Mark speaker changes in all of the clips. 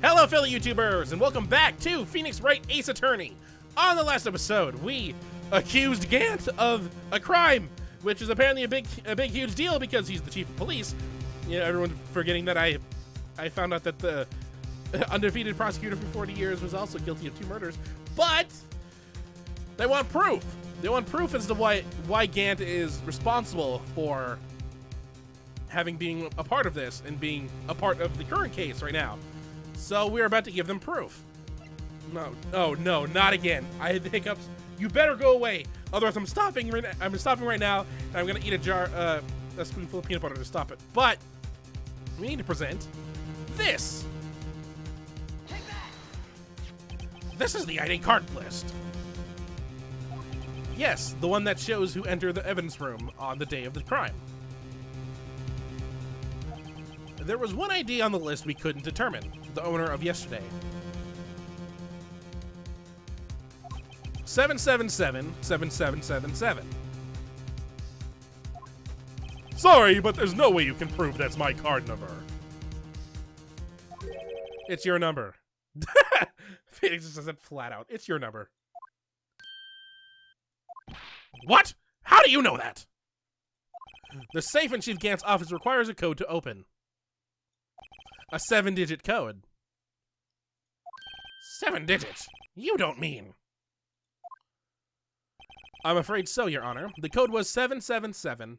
Speaker 1: Hello, fellow YouTubers, and welcome back to Phoenix Wright Ace Attorney. On the last episode, we accused Gant of a crime, which is apparently a big, huge deal because he's the chief of police. You know, everyone's forgetting that I found out that the undefeated prosecutor for 40 years was also guilty of 2 murders. But they want proof. They want proof as to why Gant is responsible for having been a part of this and being a part of the current case right now. So we're about to give them proof. No, oh no, not again. I had the hiccups. You better go away. Otherwise, I'm stopping right now, and I'm gonna eat a spoonful of peanut butter to stop it. But we need to present this. This is the ID card list. Yes, the one that shows who entered the evidence room on the day of the crime. There was one ID on the list we couldn't determine, the owner of yesterday. 777-7777. Sorry, but there's no way you can prove that's my card number. It's your number. Phoenix just says it flat out. It's your number. What? How do you know that? The safe in Chief Gant's office requires a code to open. A 7-digit code. 7 digits? You don't mean. I'm afraid so, Your Honor. The code was 777-7777.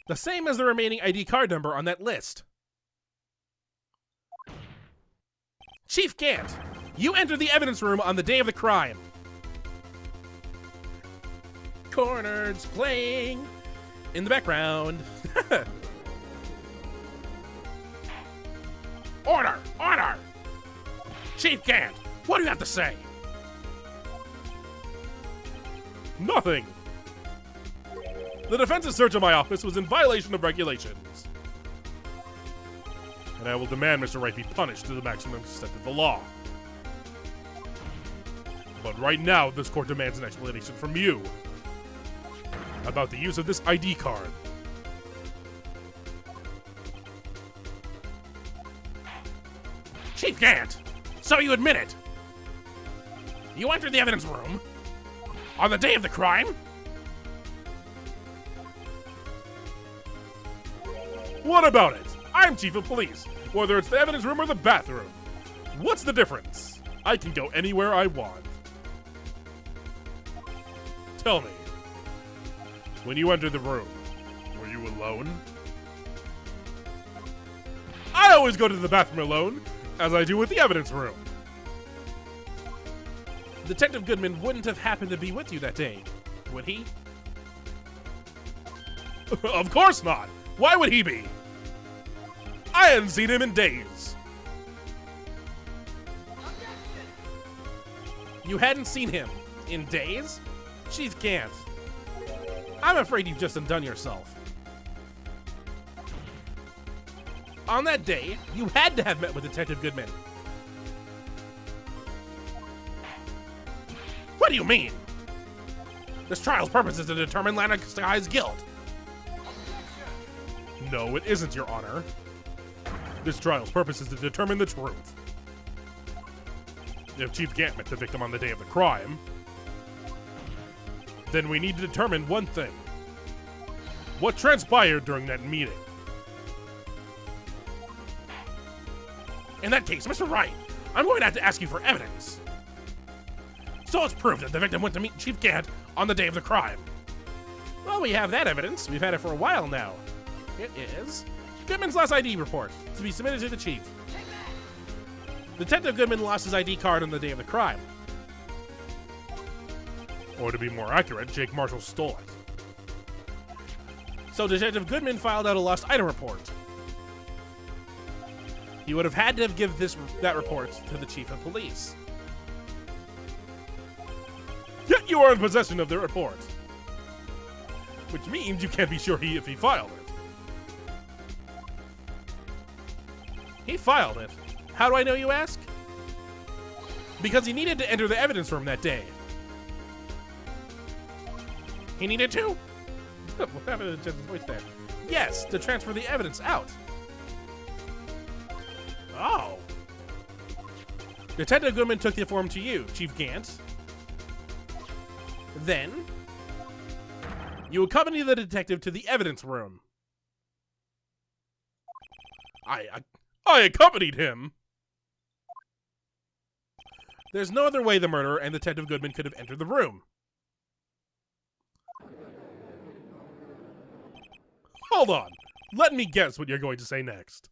Speaker 1: The same as the remaining ID card number on that list. Chief Gant, you entered the evidence room on the day of the crime. Corners playing in the background. Order! Order! Chief Gant, what do you have to say? Nothing. The defense's search of my office was in violation of regulations. And I will demand Mr. Wright be punished to the maximum extent of the law. But right now, this court demands an explanation from you about the use of this ID card. Chief Gant, so you admit it. You entered the evidence room on the day of the crime? What about it? I'm chief of police, whether it's the evidence room or the bathroom. What's the difference? I can go anywhere I want. Tell me, when you entered the room, were you alone? I always go to the bathroom alone, as I do with the evidence room. Detective Goodman wouldn't have happened to be with you that day, would he? Of course not! Why would he be? I hadn't seen him in days. You hadn't seen him in days? Chief Gant, I'm afraid you've just undone yourself. On that day, you had to have met with Detective Goodman. What do you mean? This trial's purpose is to determine Lana Skye's guilt. No, it isn't, Your Honor. This trial's purpose is to determine the truth. If Chief Gant met the victim on the day of the crime, then we need to determine one thing. What transpired during that meeting? In that case, Mr. Wright, I'm going to have to ask you for evidence. So it's proved that the victim went to meet Chief Gant on the day of the crime. Well, we have that evidence. We've had it for a while now. It is Goodman's last ID report to be submitted to the chief. Detective Goodman lost his ID card on the day of the crime. Or to be more accurate, Jake Marshall stole it. So Detective Goodman filed out a lost item report. He would have had to have given that report to the chief of police. Yet you are in possession of the report. Which means you can't be sure if he filed it. He filed it. How do I know, you ask? Because he needed to enter the evidence room that day. He needed to? What happened to Jen's voice there? Yes, to transfer the evidence out. Oh. Detective Goodman took the form to you, Chief Gant. Then, you accompany the detective to the evidence room. I accompanied him. There's no other way the murderer and Detective Goodman could have entered the room. Hold on. Let me guess what you're going to say next.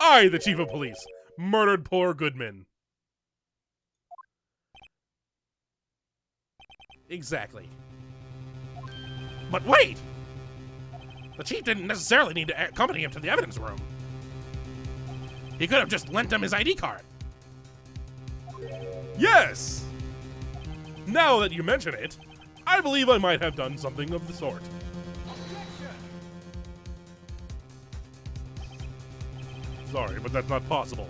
Speaker 1: I, the chief of police, murdered poor Goodman. Exactly. But wait! The chief didn't necessarily need to accompany him to the evidence room. He could have just lent him his ID card. Yes! Now that you mention it, I believe I might have done something of the sort. Sorry, but that's not possible.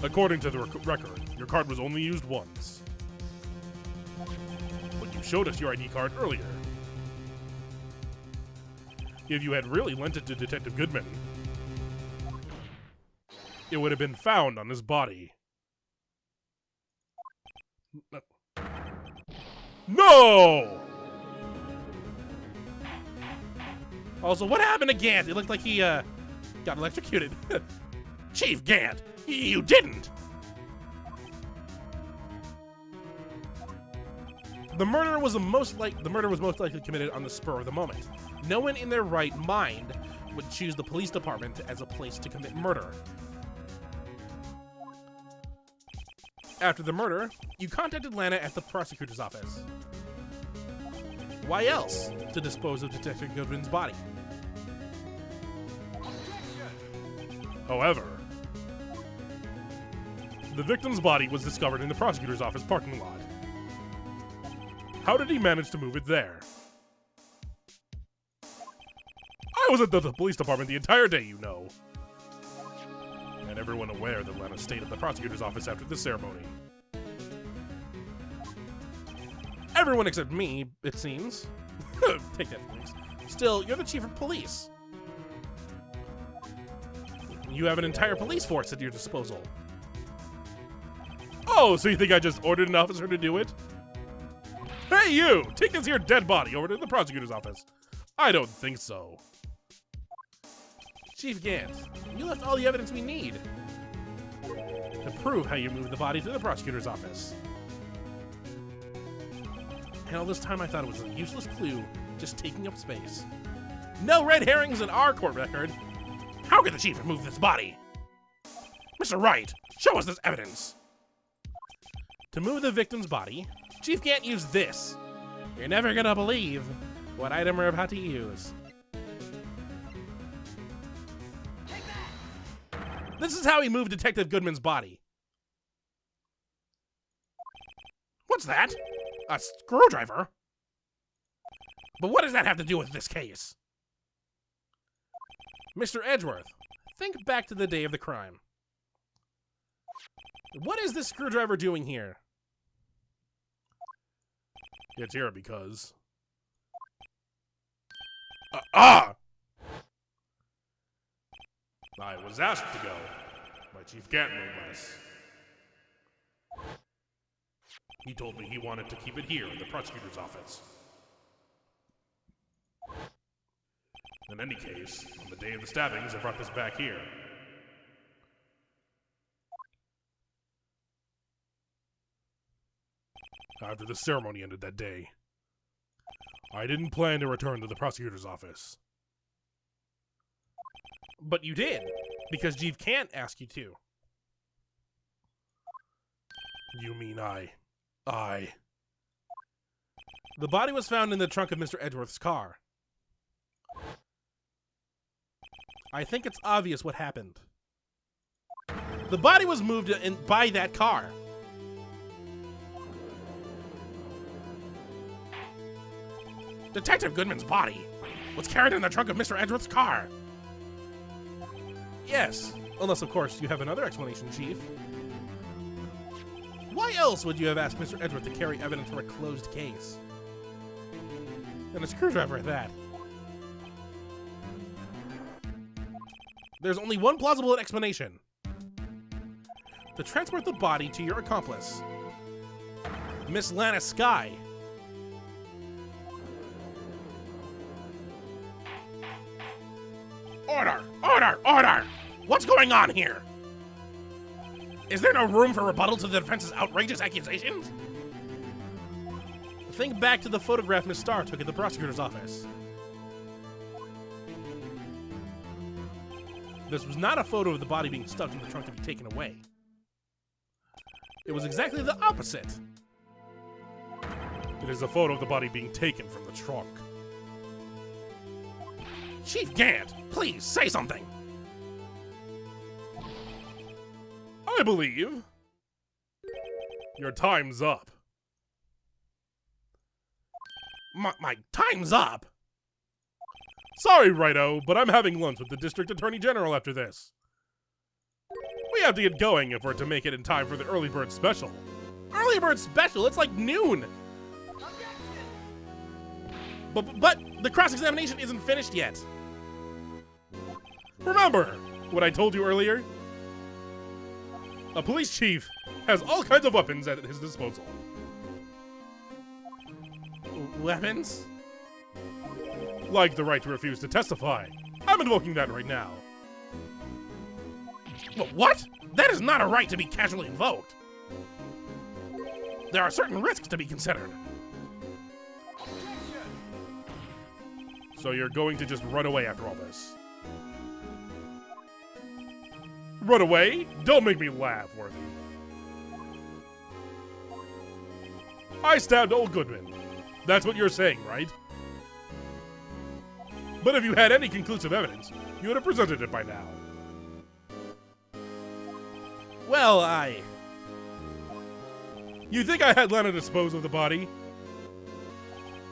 Speaker 1: According to the record, your card was only used once. But you showed us your ID card earlier. If you had really lent it to Detective Goodman, it would have been found on his body. No! Also, what happened to Gant? It looked like he, got electrocuted. Chief Gant, you didn't! The murder was most likely committed on the spur of the moment. No one in their right mind would choose the police department as a place to commit murder. After the murder, you contacted Lana at the prosecutor's office. Why else to dispose of Detective Goodman's body? However, the victim's body was discovered in the prosecutor's office parking lot. How did he manage to move it there? I was at the police department the entire day, you know. And everyone aware that Lana stayed at the prosecutor's office after the ceremony. Everyone except me, it seems. Take that, please. Still, you're the chief of police. You have an entire police force at your disposal. Oh, so you think I just ordered an officer to do it? Hey, you! Take this here dead body over to the prosecutor's office. I don't think so. Chief Gant, you left all the evidence we need to prove how you moved the body to the prosecutor's office. And all this time I thought it was a useless clue, just taking up space. No red herrings in our court record. How could the chief have moved this body? Mr. Wright, show us this evidence. To move the victim's body, Chief Gant used this. You're never gonna believe what item we're about to use. This is how he moved Detective Goodman's body. What's that? A screwdriver? But what does that have to do with this case? Mr. Edgeworth, think back to the day of the crime. What is this screwdriver doing here? It's here because... I was asked to go by Chief Gant, no less. He told me he wanted to keep it here at the prosecutor's office. In any case, on the day of the stabbings, I brought this back here. After the ceremony ended that day, I didn't plan to return to the prosecutor's office. But you did, because Chief can't ask you to. You mean I... The body was found in the trunk of Mr. Edgeworth's car. I think it's obvious what happened. The body was moved by that car. Detective Goodman's body was carried in the trunk of Mr. Edgeworth's car. Yes, unless of course you have another explanation, Chief. Why else would you have asked Mr. Edgeworth to carry evidence for a closed case? And a screwdriver at that. There's only one plausible explanation. To transport the body to your accomplice, Miss Lana Sky. Order! Order! Order! What's going on here? Is there no room for rebuttal to the defense's outrageous accusations? Think back to the photograph Miss Starr took at the prosecutor's office. This was not a photo of the body being stuffed in the trunk to be taken away. It was exactly the opposite. It is a photo of the body being taken from the trunk. Chief Gant, please say something. I believe your time's up. My time's up? Sorry, Righto, but I'm having lunch with the District Attorney General after this. We have to get going if we're to make it in time for the Early Bird Special. Early Bird Special? It's like noon! But the cross-examination isn't finished yet. Remember what I told you earlier? A police chief has all kinds of weapons at his disposal. Weapons? Like the right to refuse to testify. I'm invoking that right now. What? That is not a right to be casually invoked. There are certain risks to be considered. So you're going to just run away after all this? Run away? Don't make me laugh, Worthy. I stabbed old Goodman. That's what you're saying, right? But if you had any conclusive evidence, you would have presented it by now. Well, You think I had Lana dispose of the body?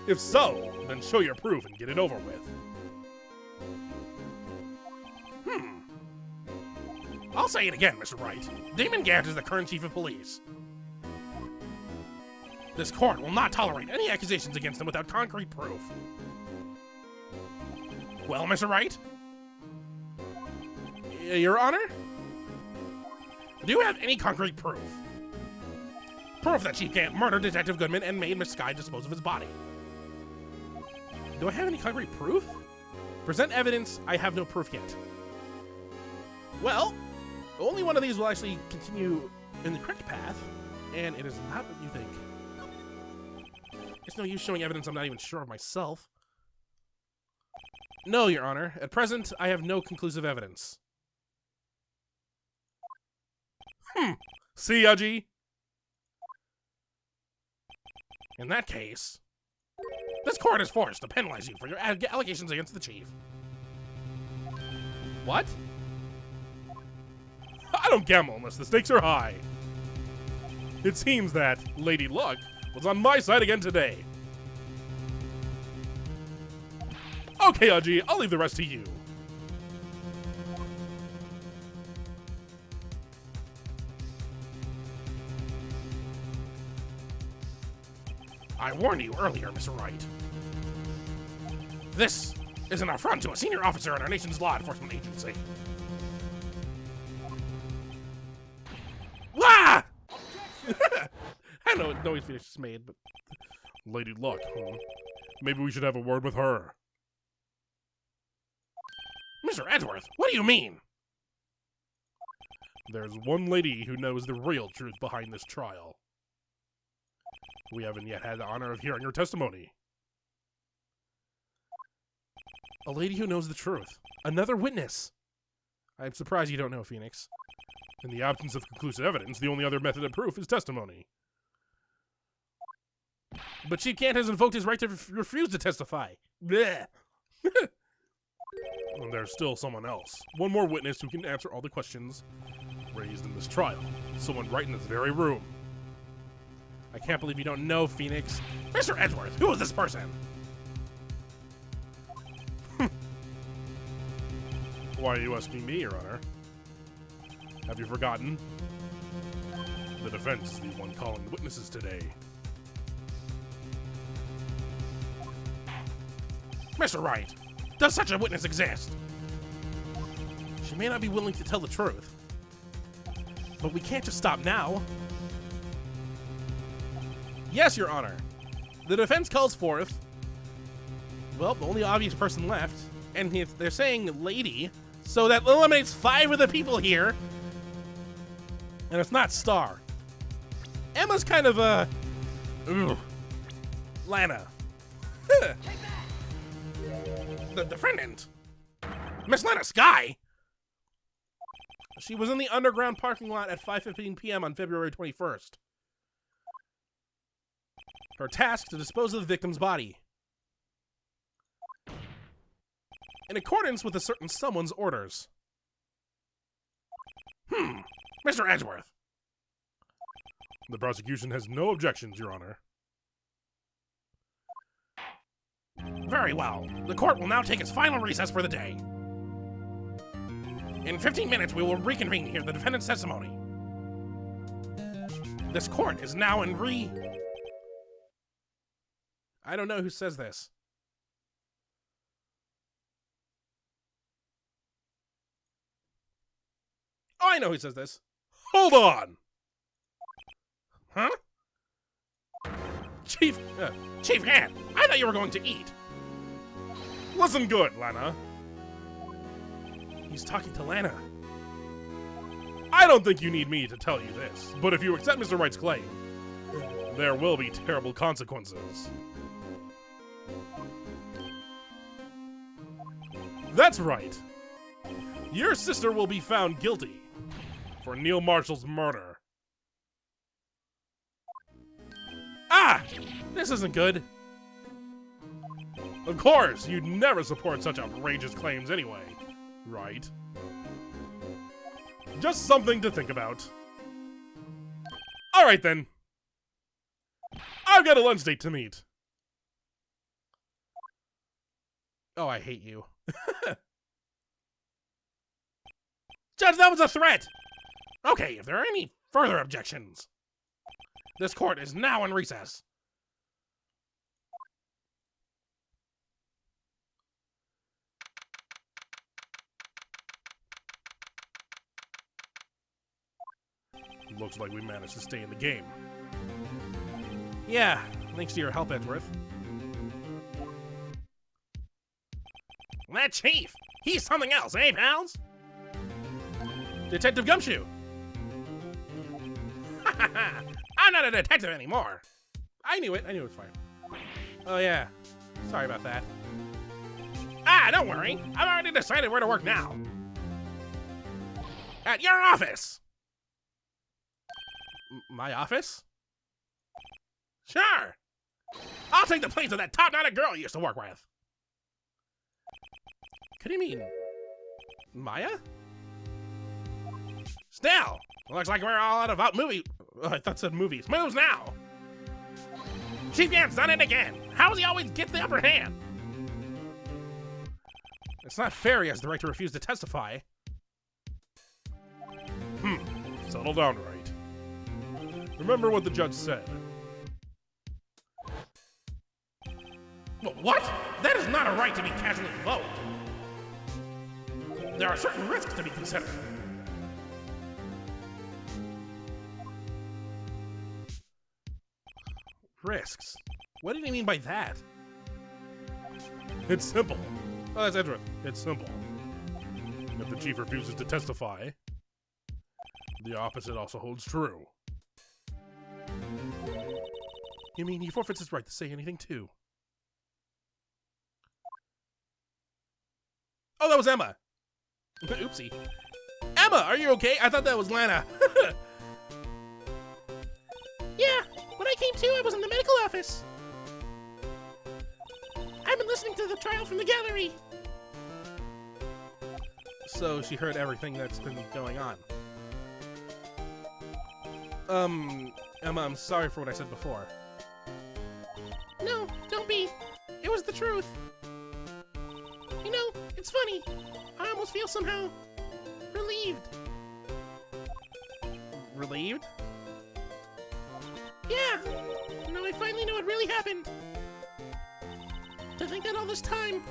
Speaker 1: If so, then show your proof and get it over with. I'll say it again, Mr. Wright. Damon Gant is the current chief of police. This court will not tolerate any accusations against him without concrete proof. Well, Mr. Wright? Your Honor? Do you have any concrete proof? Proof that Chief Gant murdered Detective Goodman and made Miss Sky dispose of his body. Do I have any concrete proof? Present evidence. I have no proof yet. Well, only one of these will actually continue in the correct path, and it is not what you think. It's no use showing evidence I'm not even sure of myself. No, Your Honor. At present, I have no conclusive evidence. See, Yaji? In that case, this court is forced to penalize you for your allegations against the chief. What? I don't gamble unless the stakes are high. It seems that Lady Luck was on my side again today. Okay, Aji, I'll leave the rest to you. I warned you earlier, Mr. Wright. This is an affront to a senior officer in our nation's law enforcement agency. Wah! I know he's finished his maid, but... Lady Luck, huh? Maybe we should have a word with her. Mr. Edgeworth, what do you mean? There's one lady who knows the real truth behind this trial. We haven't yet had the honor of hearing her testimony. A lady who knows the truth. Another witness. I'm surprised you don't know, Phoenix. In the absence of conclusive evidence, the only other method of proof is testimony. But Chief Gant has invoked his right to refuse to testify. Blech. And there's still someone else. One more witness who can answer all the questions raised in this trial. Someone right in this very room. I can't believe you don't know, Phoenix. Mr. Edgeworth, who is this person? Why are you asking me, Your Honor? Have you forgotten? The defense is the one calling the witnesses today. Mr. Wright, does such a witness exist? She may not be willing to tell the truth. But we can't just stop now. Yes, Your Honor. The defense calls forth, well, the only obvious person left, and if they're saying lady, so that eliminates 5 of the people here. And it's not Star. Emma's kind of Lana. The defendant. Miss Lana Sky? She was in the underground parking lot at 5:15 p.m. on February 21st. Her task to dispose of the victim's body. In accordance with a certain someone's orders. Mr. Edgeworth. The prosecution has no objections, Your Honor. Very well. The court will now take its final recess for the day. In 15 minutes, we will reconvene to hear the defendant's testimony. This court is now in I don't know who says this. Oh, I know who says this. Hold on! Huh? Chief Hand, I thought you were going to eat. Listen good, Lana. He's talking to Lana. I don't think you need me to tell you this, but if you accept Mr. Wright's claim, there will be terrible consequences. That's right. Your sister will be found guilty for Neil Marshall's murder. Ah! This isn't good. Of course, you'd never support such outrageous claims anyway, right? Just something to think about. Alright then. I've got a lunch date to meet. Oh, I hate you. Judge, that was a threat! Okay, if there are any further objections, this court is now in recess. Looks like we managed to stay in the game. Yeah, thanks to your help, Edgeworth. That chief! He's something else, eh, pals? Detective Gumshoe! I'm not a detective anymore! I knew it was fine. Oh yeah, sorry about that. Ah, don't worry, I've already decided where to work now. At your office! My office? Sure! I'll take the place of that top-knotted girl you used to work with. What do you mean? Maya? Still, looks like we're all out of movie. Oh, I thought it said movies. Moves now! Chief Yan's done it again! How does he always get the upper hand? It's not fair he has the right to refuse to testify. Settle down, right? Remember what the judge said. What? That is not a right to be casually invoked. There are certain risks to be considered. Risks? What did he mean by that? It's simple. Oh, that's Edgeworth. It's simple. If the chief refuses to testify, the opposite also holds true. You mean he forfeits his right to say anything too? Oh, that was Emma. Oopsie. Emma, are you okay? I thought that was Lana. Yeah, when I came to, I was in the medical office. I've been listening to the trial from the gallery. So she heard everything that's been going on. Emma, I'm sorry for what I said before. No, don't be. It was the truth. You know, it's funny. I almost feel somehow relieved. Relieved? Yeah. Now I finally know what really happened. To think that all this time,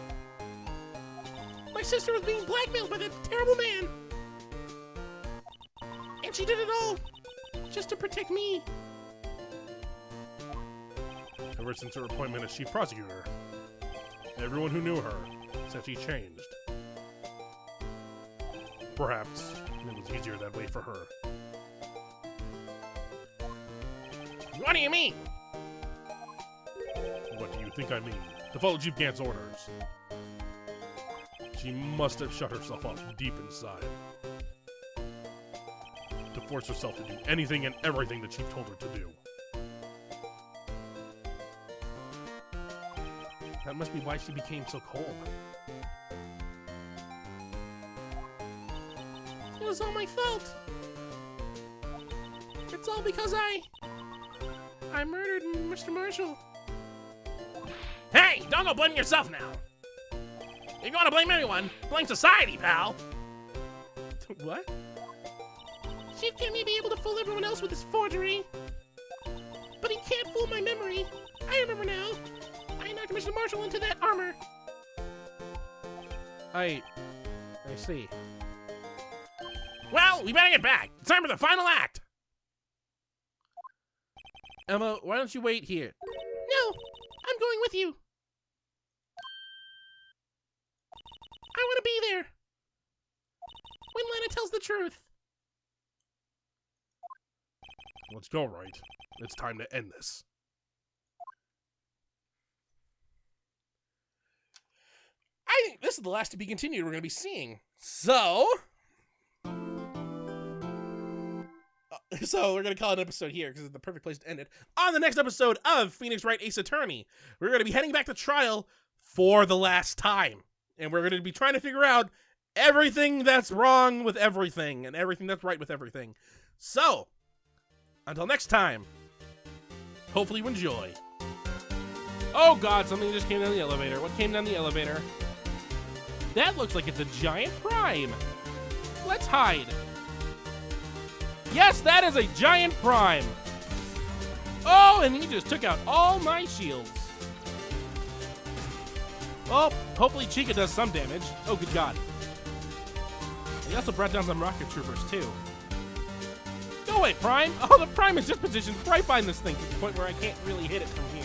Speaker 1: my My sister was being blackmailed by that terrible man. And she did it all just to protect me. Ever since her appointment as chief prosecutor, everyone who knew her said she changed. Perhaps it was easier that way for her. What do you mean? What do you think I mean? To follow Chief Gant's orders. She must have shut herself off deep inside. To force herself to do anything and everything the Chief told her to do. That must be why she became so cold. It was all my fault. It's all because I murdered Mr. Marshall. Hey, don't go blaming yourself now. If you want to blame anyone, blame society, pal. What? Chief Gant may be able to fool everyone else with his forgery, but he can't fool my memory. I remember now. I knocked Mr. Marshall into that armor. I see. Well, we better get back. It's time for the final act. Emma, why don't you wait here? No, I'm going with you. I want to be there. When Lana tells the truth. Let's go, Wright. It's time to end this. I think this is the last to be continued we're going to be seeing. So we're going to call it an episode here because it's the perfect place to end it. On the next episode of Phoenix Wright Ace Attorney, we're going to be heading back to trial for the last time. And we're going to be trying to figure out everything that's wrong with everything and everything that's right with everything. So, until next time, hopefully you enjoy. Oh God, something just came down the elevator. What came down the elevator? That looks like it's a giant prime. Let's hide. Yes, that is a giant prime. Oh, and he just took out all my shields. Well, hopefully Chica does some damage. Oh, good God. He also brought down some rocket troopers, too. Go away, Prime. Oh, the Prime is just positioned right behind this thing to the point where I can't really hit it from here.